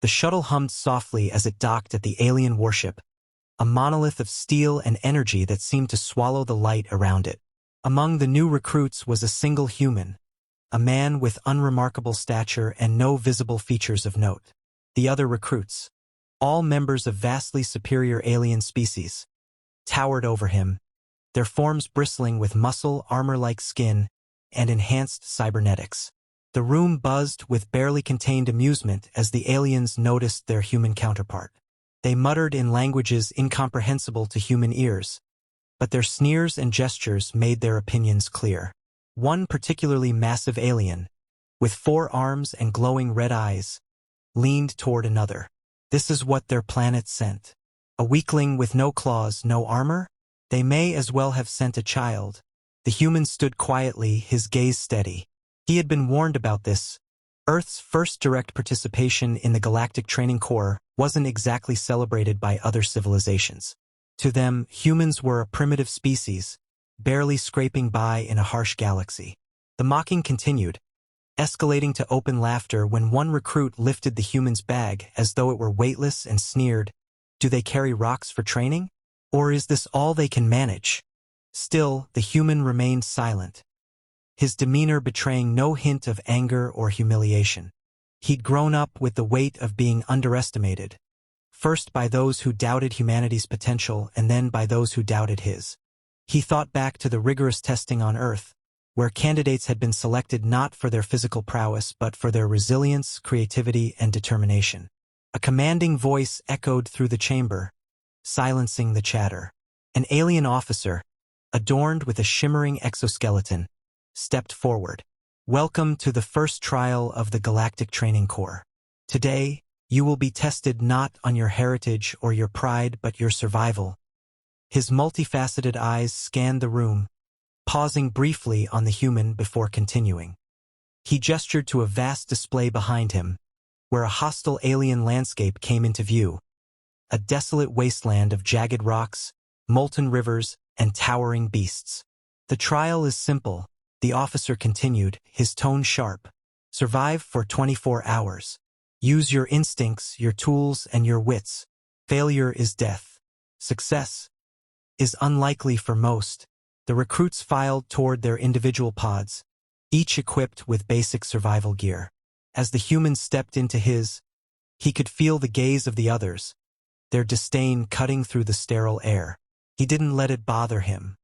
The shuttle hummed softly as it docked at the alien warship, a monolith of steel and energy that seemed to swallow the light around it. Among the new recruits was a single human, a man with unremarkable stature and no visible features of note. The other recruits, all members of vastly superior alien species, towered over him, their forms bristling with muscle, armor-like skin, and enhanced cybernetics. The room buzzed with barely contained amusement as the aliens noticed their human counterpart. They muttered in languages incomprehensible to human ears, but their sneers and gestures made their opinions clear. One particularly massive alien, with 4 arms and glowing red eyes, leaned toward another. This is what their planet sent. A weakling with no claws, no armor? They may as well have sent a child. The human stood quietly, his gaze steady. He had been warned about this. Earth's first direct participation in the Galactic Training Corps wasn't exactly celebrated by other civilizations. To them, humans were a primitive species, barely scraping by in a harsh galaxy. The mocking continued, escalating to open laughter when one recruit lifted the human's bag as though it were weightless and sneered, "Do they carry rocks for training? Or is this all they can manage?" Still, the human remained silent, his demeanor betraying no hint of anger or humiliation. He'd grown up with the weight of being underestimated, first by those who doubted humanity's potential and then by those who doubted his. He thought back to the rigorous testing on Earth, where candidates had been selected not for their physical prowess but for their resilience, creativity, and determination. A commanding voice echoed through the chamber, silencing the chatter. An alien officer, adorned with a shimmering exoskeleton, stepped forward. "Welcome to the first trial of the Galactic Training Corps. Today, you will be tested not on your heritage or your pride but your survival." His multifaceted eyes scanned the room, pausing briefly on the human before continuing. He gestured to a vast display behind him, where a hostile alien landscape came into view. A desolate wasteland of jagged rocks, molten rivers, and towering beasts. "The trial is simple," the officer continued, his tone sharp. "Survive for 24 hours. Use your instincts, your tools, and your wits. Failure is death. Success is unlikely for most." The recruits filed toward their individual pods, each equipped with basic survival gear. As the human stepped into his, he could feel the gaze of the others, their disdain cutting through the sterile air. He didn't let it bother him.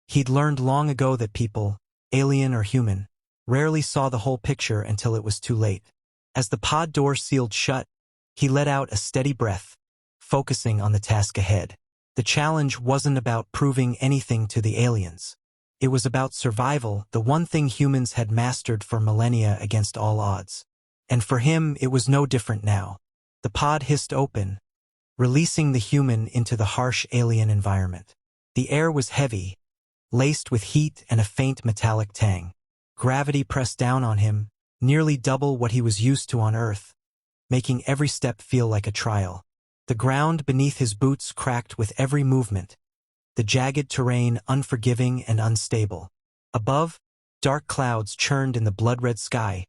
He'd learned long ago that people, alien or human, rarely saw the whole picture until it was too late. As the pod door sealed shut, he let out a steady breath, focusing on the task ahead. The challenge wasn't about proving anything to the aliens. It was about survival, the one thing humans had mastered for millennia against all odds. And for him, it was no different now. The pod hissed open, releasing the human into the harsh alien environment. The air was heavy, laced with heat and a faint metallic tang. Gravity pressed down on him, nearly double what he was used to on Earth, making every step feel like a trial. The ground beneath his boots cracked with every movement, the jagged terrain unforgiving and unstable. Above, dark clouds churned in the blood-red sky,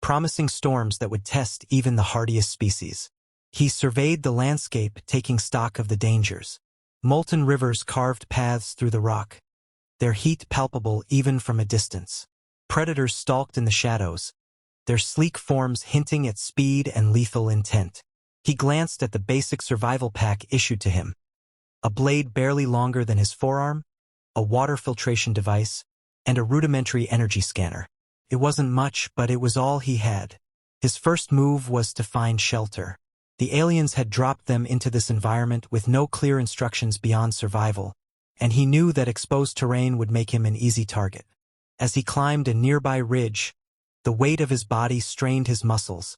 promising storms that would test even the hardiest species. He surveyed the landscape, taking stock of the dangers. Molten rivers carved paths through the rock, their heat palpable even from a distance. Predators stalked in the shadows, their sleek forms hinting at speed and lethal intent. He glanced at the basic survival pack issued to him. A blade barely longer than his forearm, a water filtration device, and a rudimentary energy scanner. It wasn't much, but it was all he had. His first move was to find shelter. The aliens had dropped them into this environment with no clear instructions beyond survival, and he knew that exposed terrain would make him an easy target. As he climbed a nearby ridge, the weight of his body strained his muscles,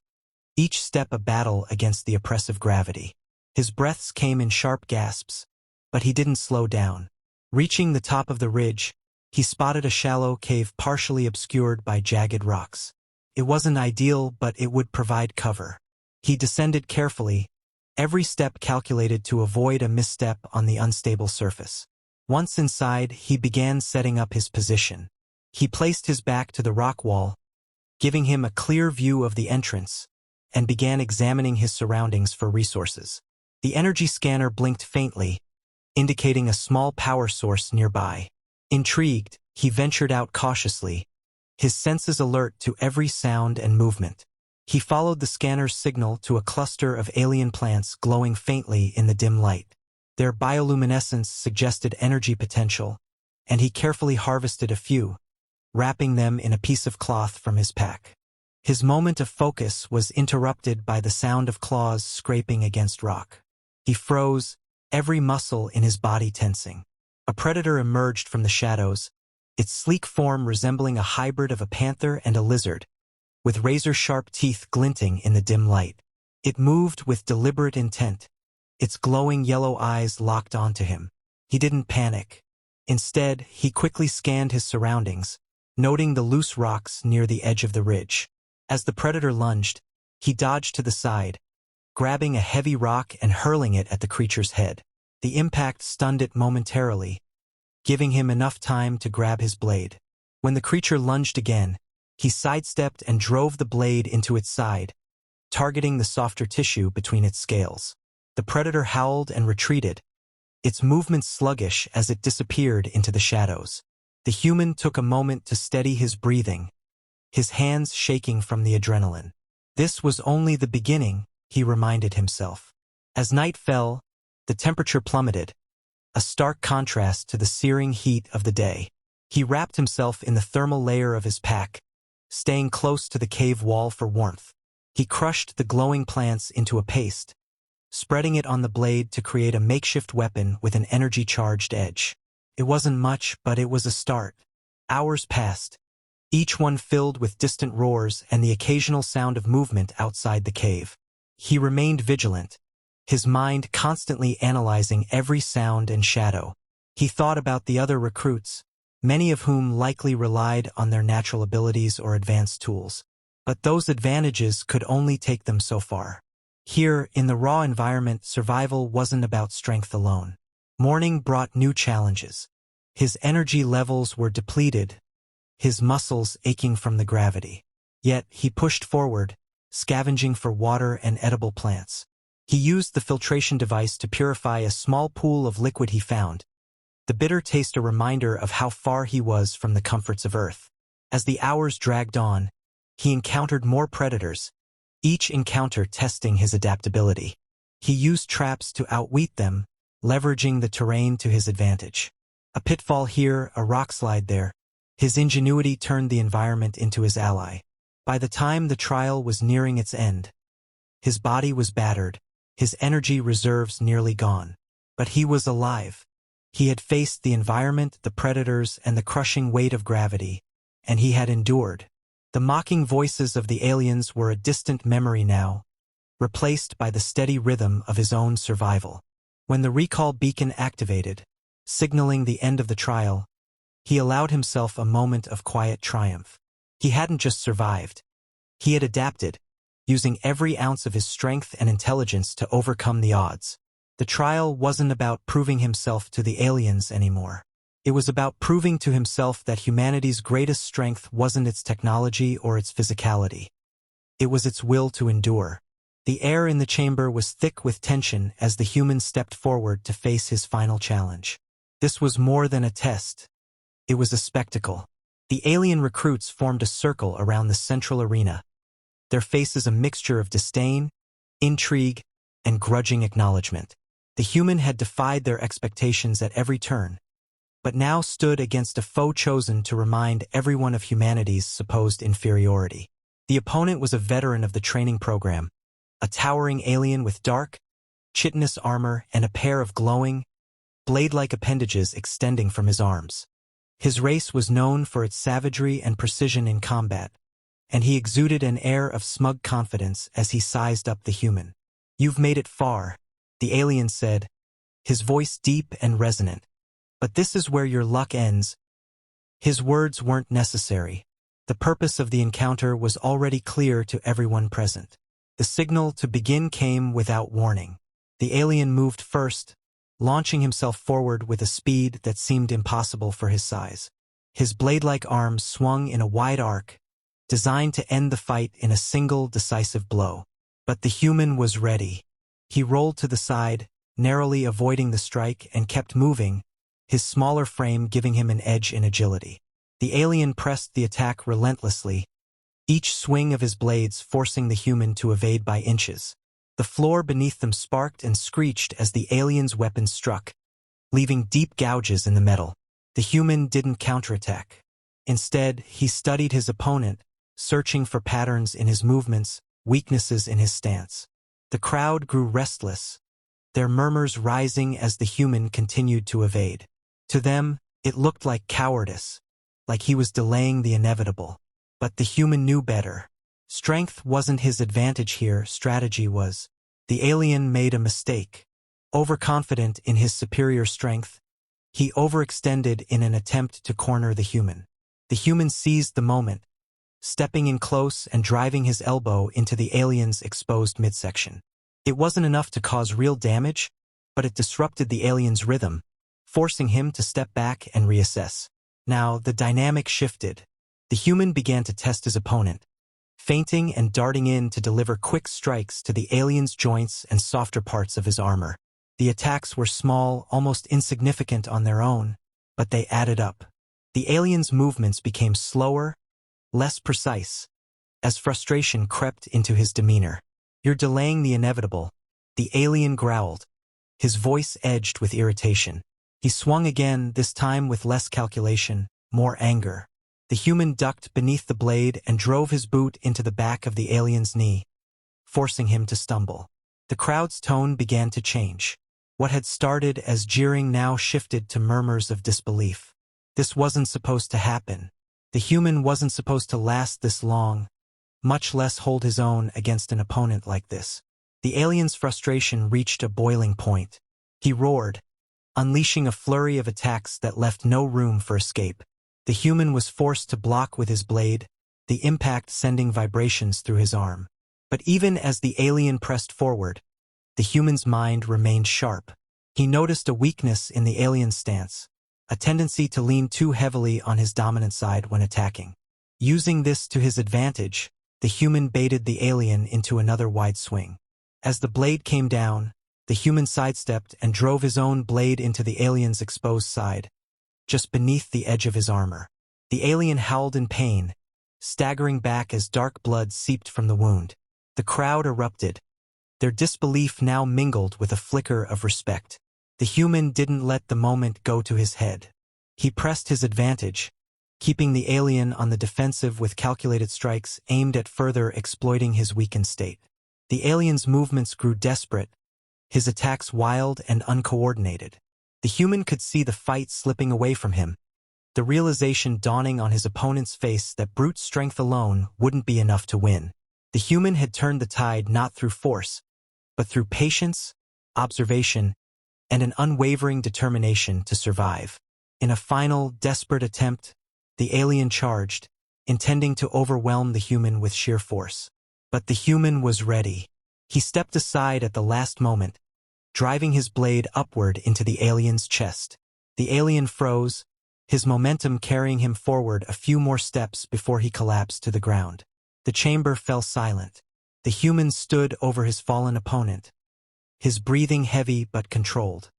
each step a battle against the oppressive gravity. His breaths came in sharp gasps, but he didn't slow down. Reaching the top of the ridge, he spotted a shallow cave partially obscured by jagged rocks. It wasn't ideal, but it would provide cover. He descended carefully, every step calculated to avoid a misstep on the unstable surface. Once inside, he began setting up his position. He placed his back to the rock wall, giving him a clear view of the entrance, and began examining his surroundings for resources. The energy scanner blinked faintly, indicating a small power source nearby. Intrigued, he ventured out cautiously, his senses alert to every sound and movement. He followed the scanner's signal to a cluster of alien plants glowing faintly in the dim light. Their bioluminescence suggested energy potential, and he carefully harvested a few, wrapping them in a piece of cloth from his pack. His moment of focus was interrupted by the sound of claws scraping against rock. He froze, every muscle in his body tensing. A predator emerged from the shadows, its sleek form resembling a hybrid of a panther and a lizard, with razor-sharp teeth glinting in the dim light. It moved with deliberate intent, its glowing yellow eyes locked onto him. He didn't panic. Instead, he quickly scanned his surroundings, noting the loose rocks near the edge of the ridge. As the predator lunged, he dodged to the side, grabbing a heavy rock and hurling it at the creature's head. The impact stunned it momentarily, giving him enough time to grab his blade. When the creature lunged again, he sidestepped and drove the blade into its side, targeting the softer tissue between its scales. The predator howled and retreated, its movements sluggish as it disappeared into the shadows. The human took a moment to steady his breathing, his hands shaking from the adrenaline. This was only the beginning, he reminded himself. As night fell, the temperature plummeted, a stark contrast to the searing heat of the day. He wrapped himself in the thermal layer of his pack, staying close to the cave wall for warmth. He crushed the glowing plants into a paste, spreading it on the blade to create a makeshift weapon with an energy-charged edge. It wasn't much, but it was a start. Hours passed, each one filled with distant roars and the occasional sound of movement outside the cave. He remained vigilant, his mind constantly analyzing every sound and shadow. He thought about the other recruits, many of whom likely relied on their natural abilities or advanced tools. But those advantages could only take them so far. Here, in the raw environment, survival wasn't about strength alone. Morning brought new challenges. His energy levels were depleted, his muscles aching from the gravity. Yet, he pushed forward, scavenging for water and edible plants. He used the filtration device to purify a small pool of liquid he found, the bitter taste a reminder of how far he was from the comforts of Earth. As the hours dragged on, he encountered more predators, each encounter testing his adaptability. He used traps to outwit them, leveraging the terrain to his advantage. A pitfall here, a rockslide there. His ingenuity turned the environment into his ally. By the time the trial was nearing its end, his body was battered, his energy reserves nearly gone. But he was alive. He had faced the environment, the predators, and the crushing weight of gravity, and he had endured. The mocking voices of the aliens were a distant memory now, replaced by the steady rhythm of his own survival. When the recall beacon activated, signaling the end of the trial, he allowed himself a moment of quiet triumph. He hadn't just survived. He had adapted, using every ounce of his strength and intelligence to overcome the odds. The trial wasn't about proving himself to the aliens anymore. It was about proving to himself that humanity's greatest strength wasn't its technology or its physicality. It was its will to endure. The air in the chamber was thick with tension as the human stepped forward to face his final challenge. This was more than a test. It was a spectacle. The alien recruits formed a circle around the central arena, their faces a mixture of disdain, intrigue, and grudging acknowledgement. The human had defied their expectations at every turn, but now stood against a foe chosen to remind everyone of humanity's supposed inferiority. The opponent was a veteran of the training program, a towering alien with dark, chitinous armor and a pair of glowing, blade-like appendages extending from his arms. His race was known for its savagery and precision in combat, and he exuded an air of smug confidence as he sized up the human. "You've made it far," the alien said, his voice deep and resonant. "But this is where your luck ends." His words weren't necessary. The purpose of the encounter was already clear to everyone present. The signal to begin came without warning. The alien moved first, launching himself forward with a speed that seemed impossible for his size. His blade-like arms swung in a wide arc, designed to end the fight in a single decisive blow. But the human was ready. He rolled to the side, narrowly avoiding the strike, and kept moving, his smaller frame giving him an edge in agility. The alien pressed the attack relentlessly, each swing of his blades forcing the human to evade by inches. The floor beneath them sparked and screeched as the alien's weapons struck, leaving deep gouges in the metal. The human didn't counterattack. Instead, he studied his opponent, searching for patterns in his movements, weaknesses in his stance. The crowd grew restless, their murmurs rising as the human continued to evade. To them, it looked like cowardice, like he was delaying the inevitable. But the human knew better. Strength wasn't his advantage here, strategy was. The alien made a mistake. Overconfident in his superior strength, he overextended in an attempt to corner the human. The human seized the moment, stepping in close and driving his elbow into the alien's exposed midsection. It wasn't enough to cause real damage, but it disrupted the alien's rhythm, forcing him to step back and reassess. Now, the dynamic shifted. The human began to test his opponent, feinting and darting in to deliver quick strikes to the alien's joints and softer parts of his armor. The attacks were small, almost insignificant on their own, but they added up. The alien's movements became slower, less precise, as frustration crept into his demeanor. "You're delaying the inevitable," the alien growled, his voice edged with irritation. He swung again, this time with less calculation, more anger. The human ducked beneath the blade and drove his boot into the back of the alien's knee, forcing him to stumble. The crowd's tone began to change. What had started as jeering now shifted to murmurs of disbelief. This wasn't supposed to happen. The human wasn't supposed to last this long, much less hold his own against an opponent like this. The alien's frustration reached a boiling point. He roared, unleashing a flurry of attacks that left no room for escape. The human was forced to block with his blade, the impact sending vibrations through his arm. But even as the alien pressed forward, the human's mind remained sharp. He noticed a weakness in the alien's stance, a tendency to lean too heavily on his dominant side when attacking. Using this to his advantage, the human baited the alien into another wide swing. As the blade came down, the human sidestepped and drove his own blade into the alien's exposed side, just beneath the edge of his armor. The alien howled in pain, staggering back as dark blood seeped from the wound. The crowd erupted, their disbelief now mingled with a flicker of respect. The human didn't let the moment go to his head. He pressed his advantage, keeping the alien on the defensive with calculated strikes aimed at further exploiting his weakened state. The alien's movements grew desperate, his attacks wild and uncoordinated. The human could see the fight slipping away from him, the realization dawning on his opponent's face that brute strength alone wouldn't be enough to win. The human had turned the tide not through force, but through patience, observation, and an unwavering determination to survive. In a final, desperate attempt, the alien charged, intending to overwhelm the human with sheer force. But the human was ready. He stepped aside at the last moment, driving his blade upward into the alien's chest. The alien froze, his momentum carrying him forward a few more steps before he collapsed to the ground. The chamber fell silent. The human stood over his fallen opponent, his breathing heavy but controlled.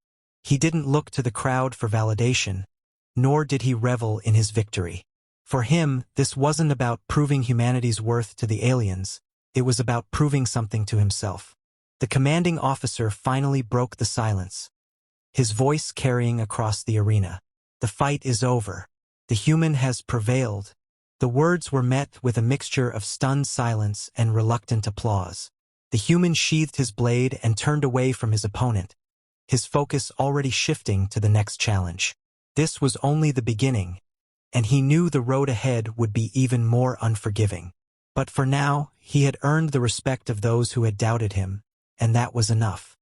He didn't look to the crowd for validation, nor did he revel in his victory. For him, this wasn't about proving humanity's worth to the aliens, it was about proving something to himself. The commanding officer finally broke the silence, his voice carrying across the arena. "The fight is over. The human has prevailed." The words were met with a mixture of stunned silence and reluctant applause. The human sheathed his blade and turned away from his opponent, his focus already shifting to the next challenge. This was only the beginning, and he knew the road ahead would be even more unforgiving. But for now, he had earned the respect of those who had doubted him, and that was enough.